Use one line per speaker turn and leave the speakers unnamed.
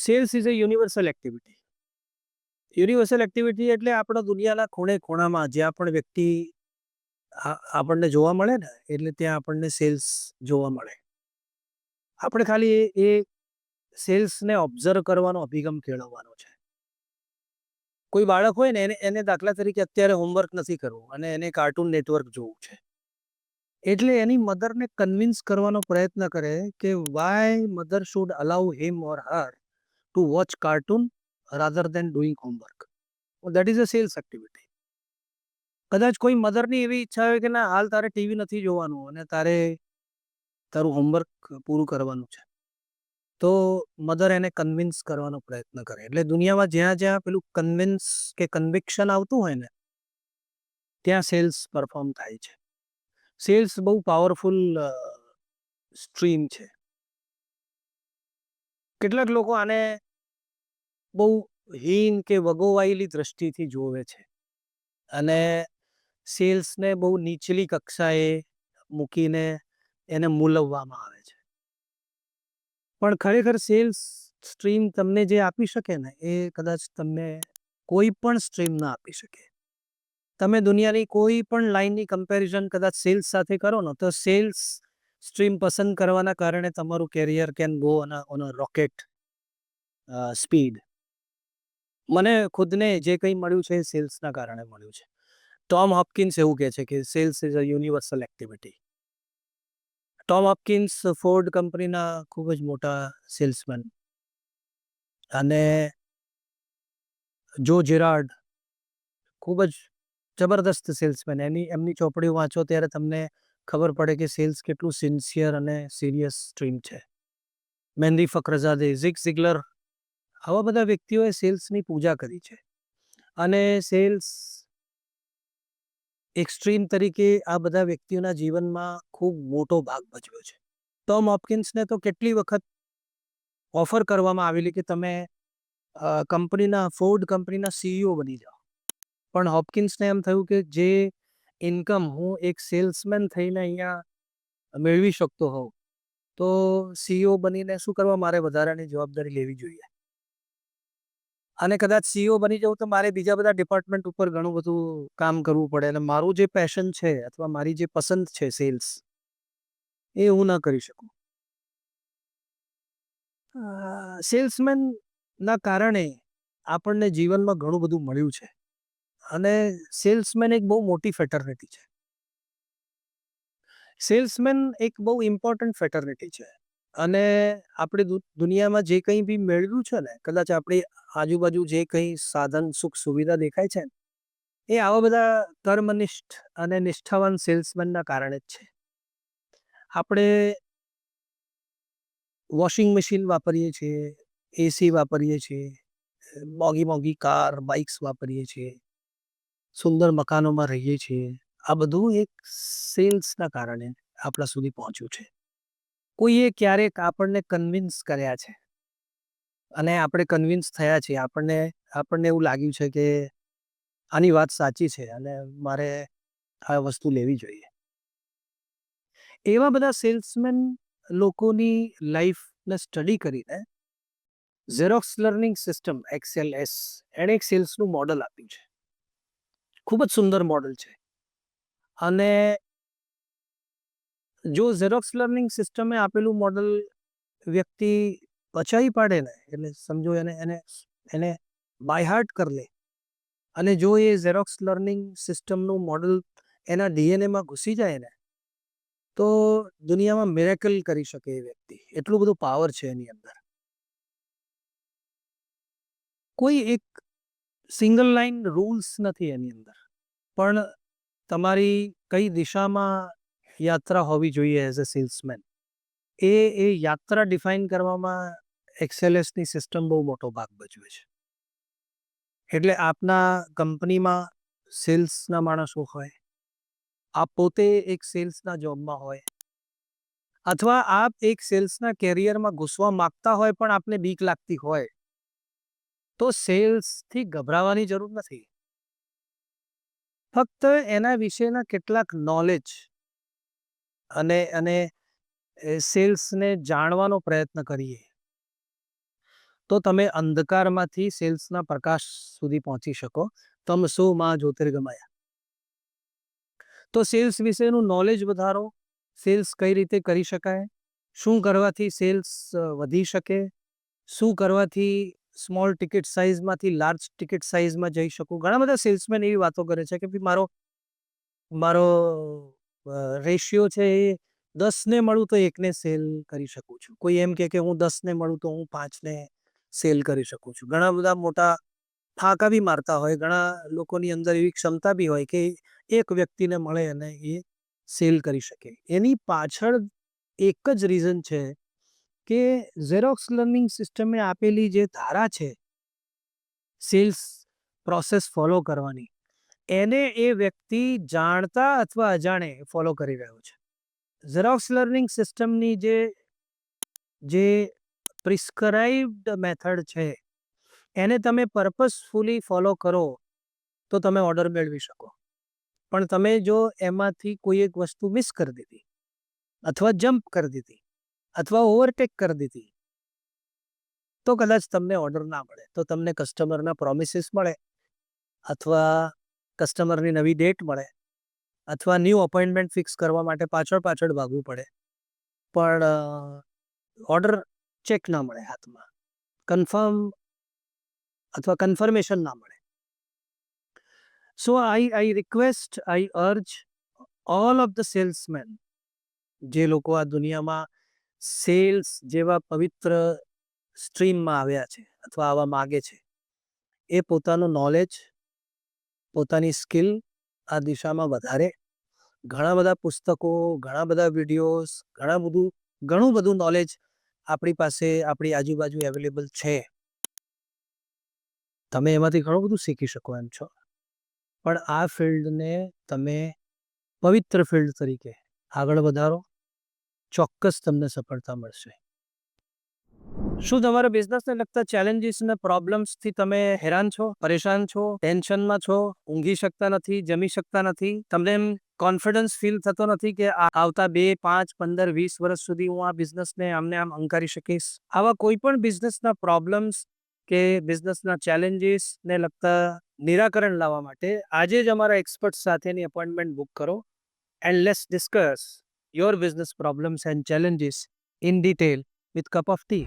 Cells is a universal activity. Universal activity એટલે આપણા દુનિયાના ખૂણે ખૂણામાં જ્યાં પણ વ્યક્તિ આપણને જોવા મળે ને, એટલે ત્યાં આપણને સેલ્સ જોવા મળે. આપણે ખાલી એ સેલ્સને ઓબ્ઝર્વ કરવાનો અભિગમ કેળવવાનો છે. કોઈ બાળક હોય ને, એને એને દાખલા તરીકે અત્યારે હોમવર્ક નથી કરવું અને એને કાર્ટૂન નેટવર્ક જોવું છે, એટલે એની મધરને કન્વિન્સ કરવાનો પ્રયત્ન કરે કે why mother should allow him or her to watch cartoon rather than doing homework. That is a sales activity. કદાચ કોઈ મધરની એવી ઈચ્છા હોય કે ના, હાલ તારે ટીવી નથી જોવાનું અને તારે તારું હોમવર્ક પૂરું કરવાનું છે, તો મધર એને કન્વિન્સ કરવાનો પ્રયત્ન કરે. એટલે દુનિયામાં જ્યાં જ્યાં પેલું કન્વિન્સ કે કન્વિક્શન આવતું હોય ને, ત્યાં સેલ્સ પરફોર્મ થાય છે. સેલ્સ બહુ પાવરફુલ સ્ટ્રીમ છે. કેટલાક લોકો આને બહુ હીન કે વગોવાયેલી દ્રષ્ટિથી જોવે છે અને સેલ્સને બહુ નીચલી કક્ષાએ મૂકીને એને મૂલવવામાં આવે છે. પણ ખરેખર સેલ્સ સ્ટ્રીમ તમને જે આપી શકે ને, એ કદાચ તમને કોઈ પણ સ્ટ્રીમ ના આપી શકે. તમે દુનિયાની કોઈ પણ લાઈનની કમ્પેરિઝન કદાચ સેલ્સ સાથે કરો ને, તો સેલ્સ સ્ટ્રીમ પસંદ કરવાના કારણે તમારું career can go on a rocket speed. મને ખુદને જે કંઈ મળ્યું છે એ સેલ્સના કારણે મળ્યું છે. ટોમ હોપકિન્સ એવું કહે છે કે sales is a universal activity. Tom Hopkins Ford કંપનીના ખૂબ જ મોટા સેલ્સમેન, અને જો જેરાર્ડ ખૂબ જ જબરદસ્ત સેલ્સમેન. એમની ચોપડીઓ વાંચો ત્યારે તમને ખબર પડે કે સેલ્સ કેટલું સિન્સિયર અને સિરિયસ સ્ટ્રીમ છે. મહેંદી ફખરઝાદે, ઝિગ ઝિગલર, આવા બધા વ્યક્તિઓએ સેલ્સની પૂજા કરી છે અને સેલ્સ એક્સ્ટ્રીમ તરીકે આ બધા વ્યક્તિઓના જીવનમાં ખૂબ મોટો ભાગ ભજવ્યો છે. ટોમ હોપકિન્સને તો કેટલી વખત ઓફર કરવામાં આવેલી કે તમે ફોર્ડ કંપનીના સીઈઓ બની જાઓ, પણ હોપકિન્સને એમ થયું કે જે ઇન્કમ હું એક સેલ્સમેન થઈને અહીંયા મેળવી શકતો હોઉં, તો સીઈઓ બનીને શું કરવા, મારે વધારાની જવાબદારી લેવી જોઈએ. અને કદાચ સીઈઓ બની જાઉં તો મારે બીજા બધા ડિપાર્ટમેન્ટ ઉપર ઘણું બધું કામ કરવું પડે, અને મારું જે પેશન છે અથવા મારી જે પસંદ છે સેલ્સ, એ હું ના કરી શકું. સેલ્સમેનના કારણે આપણને જીવનમાં ઘણું બધું મળ્યું છે, અને સેલ્સમેન એક બહુ મોટી ફેટર્નિટી છે. સેલ્સમેન એક બહુ ઇમ્પોર્ટન્ટ ફેટર્નિટી છે, અને આપણે દુનિયામાં જે કંઈ બી મેળવ્યું છે ને, કદાચ આપણી આજુબાજુ જે કંઈ સાધન સુખ સુવિધા દેખાય છે ને, એ આવા બધા કર્મનિષ્ઠ અને નિષ્ઠાવાન સેલ્સમેનના કારણે જ છે. આપણે વોશિંગ મશીન વાપરીએ છીએ, એસી વાપરીએ છીએ, મોંઘી મોંઘી કાર બાઇક્સ વાપરીએ છીએ, સુંદર મકાનોમાં રહીએ છીએ. આ બધું એક સેલ્સના કારણે આપણા સુધી પહોંચ્યું છે. કોઈએ ક્યારેક આપણને કન્વિન્સ કર્યા છે અને આપણે કન્વિન્સ થયા છીએ. આપણને એવું લાગ્યું છે કે આની વાત સાચી છે અને મારે આ વસ્તુ લેવી જોઈએ. એવા બધા સેલ્સમેન લોકોની લાઈફને સ્ટડી કરીને ઝેરોક્સ લર્નિંગ સિસ્ટમ XLS એણે એક સેલ્સનું મોડલ આપ્યું છે. ખૂબ જ સુંદર મોડલ છે. અને જો ઝેરોક્સ લર્નિંગ સિસ્ટમે આપેલું મોડલ વ્યક્તિ પચાવી પાડે ને, એટલે સમજો એને એને એને બાય હાર્ટ કરી લે, અને જો એ ઝેરોક્સ લર્નિંગ સિસ્ટમનું મોડલ એના ડીએનએમાં ઘૂસી જાય ને, તો દુનિયામાં મિરેકલ કરી શકે એ વ્યક્તિ. એટલું બધું પાવર છે એની અંદર. કોઈ એક સિંગલ લાઈન રૂલ્સ નથી એની અંદર, પણ તમારી કઈ દિશામાં યાત્રા હોવી જોઈએ એઝ અ સેલ્સમેન, એ યાત્રા ડિફાઇન કરવામાં XLSની સિસ્ટમ બહુ મોટો ભાગ ભજવે છે. એટલે આપના કંપનીમાં સેલ્સના માણસો હોય, આપ પોતે એક સેલ્સના જોબમાં હોય, અથવા આપ એક સેલ્સના કેરિયરમાં ઘૂસવા માંગતા હોય પણ આપને બીક લાગતી હોય, તો સેલ્સથી ગભરાવાની જરૂર નથી. ફક્ત એના વિશેના કેટલાક નોલેજ અને સેલ્સને જાણવાનો પ્રયત્ન કરીએ, તો તમે અંધકારમાંથી સેલ્સના પ્રકાશ સુધી પહોંચી શકો. તમસો માં જ્યોતિર્ગમય. તો સેલ્સ વિશેનું નોલેજ વધારો, સેલ્સ કઈ રીતે કરી શકાય, શું કરવાથી સેલ્સ વધી શકે, શું કરવાથી સ્મોલ ટિકિટ સાઇઝમાંથી લાર્જ ટિકિટ સાઇઝમાં જઈ શકું. ઘણા બધા સેલ્સમેન એવી વાતો કરે છે કે મારો મારો રેશિયો છે એ 10 મળું તો 1 સેલ કરી શકું છું. કોઈ એમ કે હું 10 મળું તો હું 5 સેલ કરી શકું છું. ઘણા બધા મોટા ફાંકા બી મારતા હોય. ઘણા લોકોની અંદર એવી ક્ષમતા બી હોય કે એક વ્યક્તિને મળે અને એ સેલ કરી શકે. એની પાછળ એક જ રીઝન છે કે ઝેરોક્સ લર્નિંગ સિસ્ટમે આપેલી જે ધારા છે સેલ્સ પ્રોસેસ ફોલો કરવાની, એને એ વ્યક્તિ જાણતા અથવા અજાણે ફોલો કરી રહ્યો છે. ઝેરોક્સ લર્નિંગ સિસ્ટમની જે પ્રિસ્ક્રાઇબ્ડ મેથડ છે એને તમે પર્પઝફુલી ફોલો કરો તો તમે ઓર્ડર મેળવી શકો. પણ તમે જો એમાંથી કોઈ એક વસ્તુ મિસ કરી દીધી અથવા જમ્પ કરી દીધી અથવા ઓવરટેક કરી દીધી તો કદાચ તમને ઓર્ડર ના મળે. તો તમને કસ્ટમરના પ્રોમિસીસ મળે અથવા કસ્ટમરની નવી ડેટ મળે અથવા ન્યૂ અપોઇન્ટમેન્ટ ફિક્સ કરવા માટે પાછળ ભાગવું પડે, પણ ઓર્ડર ચેક ના મળે હાથમાં, કન્ફર્મેશન ના મળે. So I request, I urge all of the salesman, જે લોકો આ દુનિયામાં સેલ્સ જેવા પવિત્ર સ્ટ્રીમમાં આવ્યા છે અથવા આવવા માગે છે, એ પોતાનું નોલેજ, પોતાની સ્કિલ આ દિશામાં વધારે. ઘણા બધા પુસ્તકો, ઘણા બધા વિડીયોઝ, ઘણું બધું નોલેજ આપણી પાસે આપણી આજુબાજુ અવેલેબલ છે. તમે એમાંથી ઘણું બધું શીખી શકો એમ છો. પણ આ ફિલ્ડને તમે પવિત્ર ફિલ્ડ તરીકે આગળ વધારો, ચોક્કસ તમને સફળતા મળશે. શું તમારા બિઝનેસને લગતા ચેલેન્જીસ અને પ્રોબ્લેમ્સથી તમે હેરાન છો, પરેશાન છો, ટેન્શનમાં છો, ઊંઘી શકતા નથી, જમી શકતા નથી, તમને એમ કોન્ફિડન્સ ફીલ થતો નથી કે આવતા 2, 5, 15, 20 વર્ષ સુધી હું આ બિઝનેસને આમને આમ અંકારી શકીશ? આવા કોઈ પણ બિઝનેસના પ્રોબ્લેમ્સ કે બિઝનેસના ચેલેન્જીસને લગતા નિરાકરણ લાવવા માટે આજે જ અમારા એક્સપર્ટ સાથેની અપોઇન્ટમેન્ટ બુક કરો and let's discuss your business problems and challenges in detail with cup of tea.